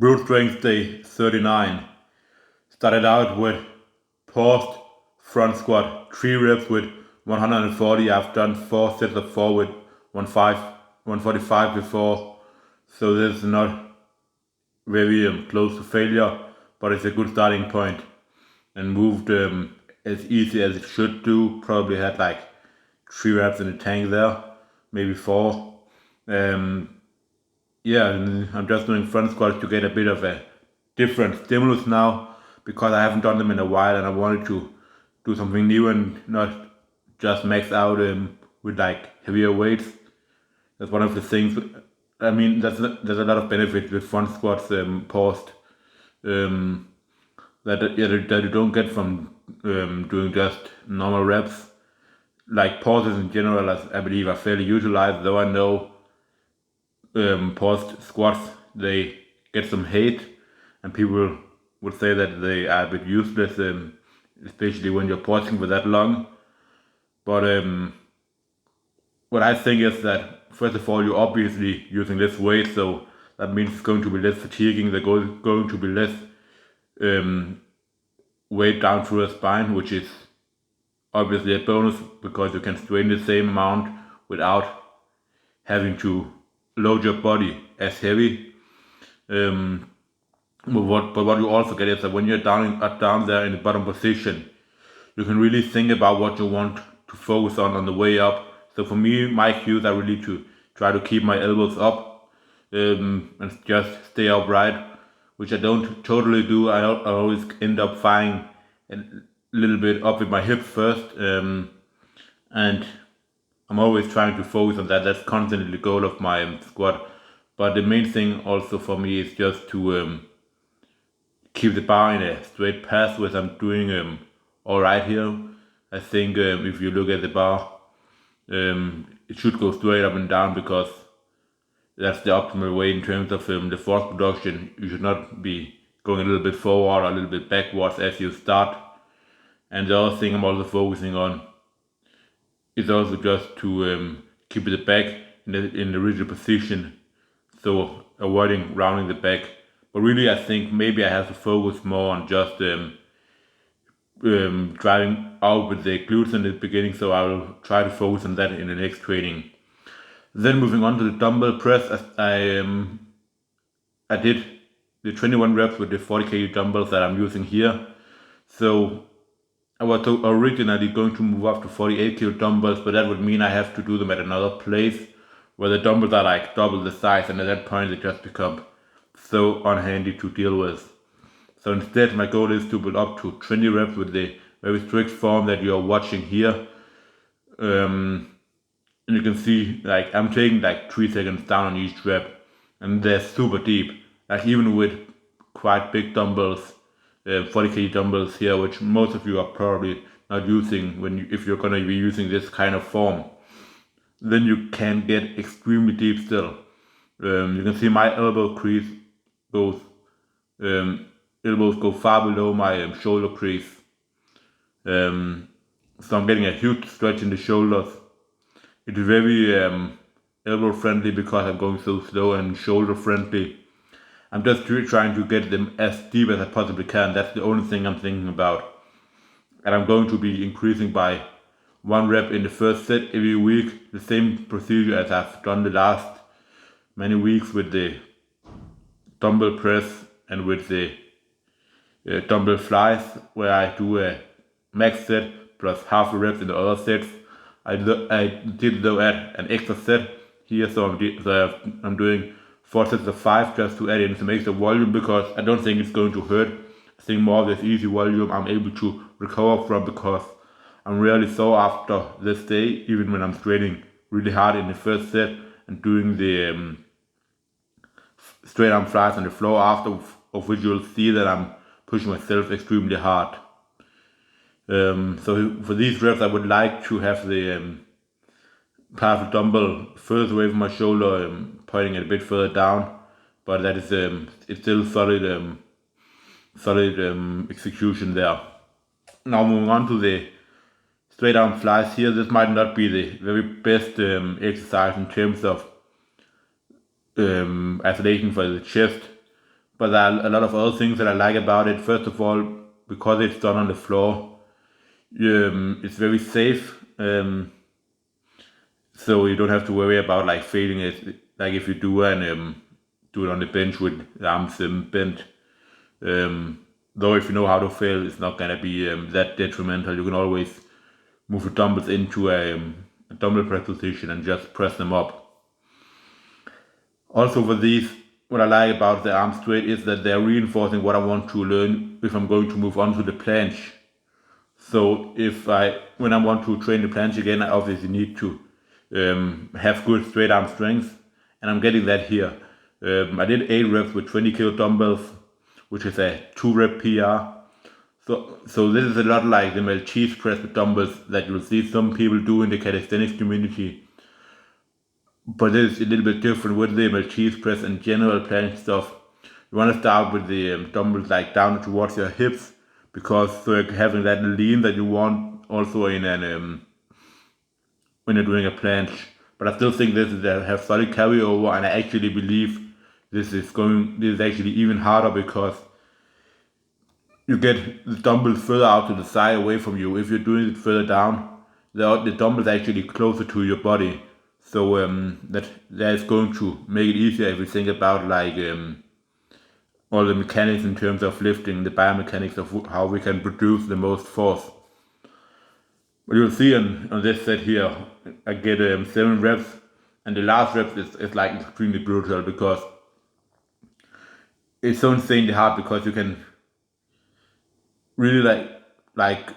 Brute Strength Day 39. Started out with paused front squat, 3 reps with 140. I've done 4 sets of 4 with 145 before, so this is not very close to failure, but it's a good starting point and moved as easy as it should do. Probably had like 3 reps in the tank there, maybe 4. Yeah, and I'm just doing front squats to get a bit of a different stimulus now because I haven't done them in a while and I wanted to do something new and not just max out with like heavier weights. That's one of the things. I mean, there's a lot of benefits with front squats paused that you don't get from doing just normal reps. Like pauses in general, I believe, are fairly utilized. Though I know paused squats they get some hate, and people would say that they are a bit useless, especially when you're pausing for that long. But what I think is that first of all, you're obviously using less weight, so that means it's going to be less fatiguing. There's going to be less weight down through the spine, which is obviously a bonus because you can strain the same amount without having to load your body as heavy. But what you also get is that when you're down there in the bottom position, you can really think about what you want to focus on the way up. So for me, my cues are really to try to keep my elbows up and just stay upright, which I don't totally do. I always end up firing a little bit up with my hips first, and I'm always trying to focus on that. That's constantly the goal of my squat. But the main thing also for me is just to keep the bar in a straight path, which I'm doing all right here. I think if you look at the bar, it should go straight up and down because that's the optimal way in terms of the force production. You should not be going a little bit forward or a little bit backwards as you start. And the other thing I'm also focusing on is also just to keep the back in the rigid position, so avoiding rounding the back. But really, I think maybe I have to focus more on just driving out with the glutes in the beginning, so I will try to focus on that in the next training. Then moving on to the dumbbell press, I did the 21 reps with the 40 kg dumbbells that I'm using here. So I was originally going to move up to 48 kg dumbbells, but that would mean I have to do them at another place where the dumbbells are like double the size, and at that point they just become so unhandy to deal with. So instead, my goal is to build up to 20 reps with the very strict form that you are watching here. And you can see, like, I'm taking like 3 seconds down on each rep, and they're super deep. Like even with quite big dumbbells, 40 kg dumbbells here, which most of you are probably not using if you're gonna be using this kind of form, then you can get extremely deep still. You can see my elbow crease goes, elbows go far below my shoulder crease. So I'm getting a huge stretch in the shoulders. It is very elbow friendly because I'm going so slow, and shoulder friendly. I'm just trying to get them as deep as I possibly can. That's the only thing I'm thinking about. And I'm going to be increasing by 1 rep in the first set every week. The same procedure as I've done the last many weeks with the dumbbell press and with the dumbbell flies, where I do a max set plus half a reps in the other sets. I did though add an extra set here, so I'm doing 4 sets of 5 just to add in some extra volume because I don't think it's going to hurt. I think more of this easy volume I'm able to recover from because I'm really sore after this day, even when I'm training really hard in the first set and doing the straight arm flies on the floor after, of which you'll see that I'm pushing myself extremely hard. So for these reps, I would like to have the powerful dumbbell further away from my shoulder, pointing it a bit further down, but that is it's still solid execution there. Now moving on to the straight arm flies here. This might not be the very best exercise in terms of isolation for the chest, but there are a lot of other things that I like about it. First of all, because it's done on the floor, it's very safe. So you don't have to worry about like failing it. Like if you do do it on the bench with the arms bent. Though if you know how to fail, it's not gonna be that detrimental. You can always move the dumbbells into a dumbbell press position and just press them up. Also for these, what I like about the arm straight is that they're reinforcing what I want to learn if I'm going to move on to the planche. So when I want to train the planche again, I obviously need to have good straight arm strength, and I'm getting that here. I did 8 reps with 20 kilo dumbbells, which is a 2 rep PR. So this is a lot like the Maltese press with dumbbells that you'll see some people do in the calisthenics community. But this is a little bit different with the Maltese press and general planche stuff. You want to start with the dumbbells like down towards your hips, because so you're having that lean that you want also in when you're doing a planche. But I still think this is have solid carryover, and I actually believe this is actually even harder because you get the dumbbells further out to the side away from you. If you're doing it further down, the dumbbells are actually closer to your body. So that is going to make it easier if you think about like all the mechanics in terms of lifting, the biomechanics of how we can produce the most force. But you'll see on this set here, I get 7 reps, and the last reps is like extremely brutal because it's so insanely hard, because you can really like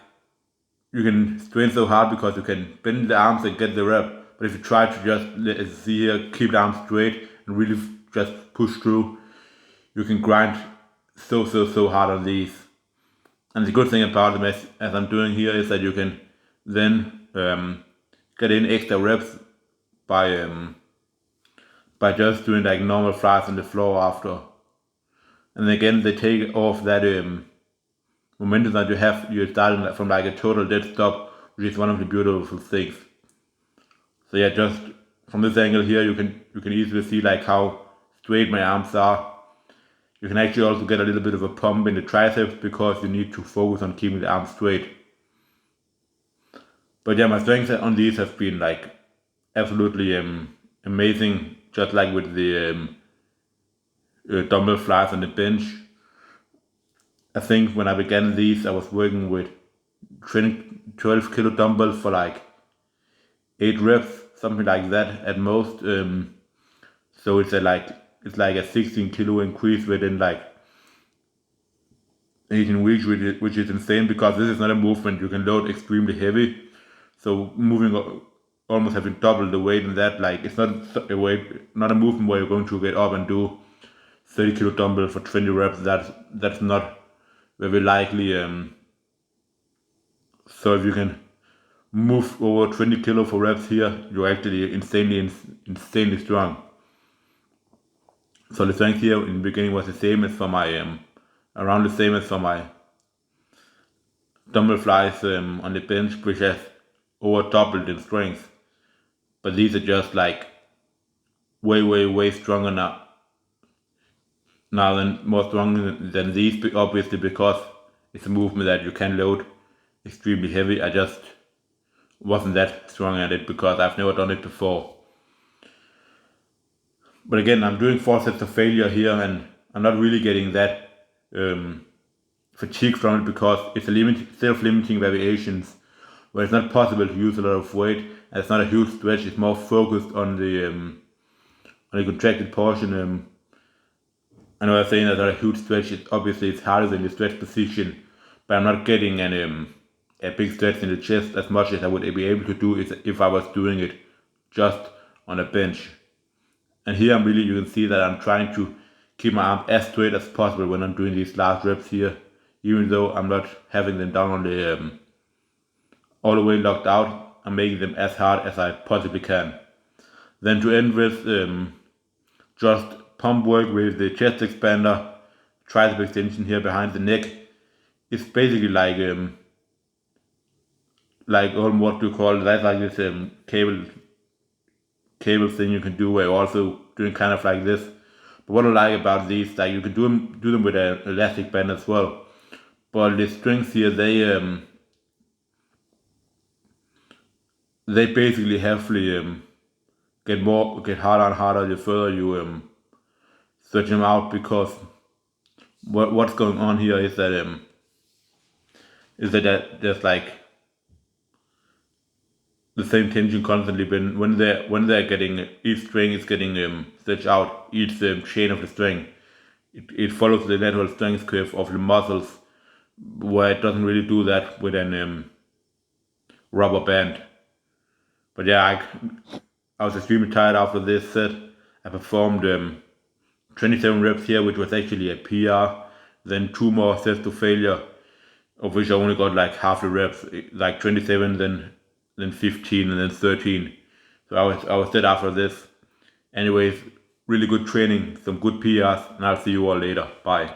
you can strain so hard because you can bend the arms and get the rep. But if you try to just, as you see here, keep the arms straight and really just push through, you can grind so hard on these. And the good thing about them, as I'm doing here, is that you can then get in extra reps by just doing like normal flies on the floor after. And again, they take off that momentum that you have. You're starting from like a total dead stop, which is one of the beautiful things. So yeah, just from this angle here, you can easily see like how straight my arms are. You can actually also get a little bit of a pump in the triceps because you need to focus on keeping the arms straight. But yeah, my strength on these has been like absolutely amazing, just like with the dumbbell flies on the bench. I think when I began these, I was working with 12 kilo dumbbells for like 8 reps, something like that at most. So it's like a 16 kilo increase within like 18 weeks, which is insane, because this is not a movement you can load extremely heavy. So moving almost having double the weight in that, like it's not a movement where you're going to get up and do 30 kilo dumbbell for 20 reps. That's not very likely. So if you can move over 20 kilo for reps here, you're actually insanely strong. So the strength here in the beginning was the same as for my around the same as for my dumbbell flies on the bench, which has over doubled in strength. But these are just like way stronger now. More stronger than these, obviously, because it's a movement that you can load extremely heavy. I just wasn't that strong at it because I've never done it before. But again, I'm doing 4 sets of failure here, and I'm not really getting that fatigue from it because it's a self-limiting variations where it's not possible to use a lot of weight, and it's not a huge stretch. It's more focused on the contracted portion. I know I'm saying that's not a huge stretch. Obviously it's harder than the stretch position, but I'm not getting a big stretch in the chest as much as I would be able to do if I was doing it just on a bench. And here you can see that I'm trying to keep my arms as straight as possible when I'm doing these last reps here, even though I'm not having them down on the all the way locked out. I'm making them as hard as I possibly can. Then to end with just pump work with the chest expander, tricep extension here behind the neck. It's basically like what do you call it? That's like this cable thing you can do where you're also doing kind of like this, what I like about these, like you can do them with an elastic band as well. But the strings here, they basically heavily get harder and harder the further you stretch them out, because what's going on here is that there's like the same tension constantly when they're getting, each string is getting stretched out, each chain of the string. It follows the natural strength curve of the muscles, where it doesn't really do that with an rubber band. But yeah, I was extremely tired after this set. I performed 27 reps here, which was actually a PR. Then 2 more sets to failure, of which I only got like half the reps, like 27, then 15, and then 13. So I was dead after this. Anyways, really good training, some good PRs, and I'll see you all later. Bye.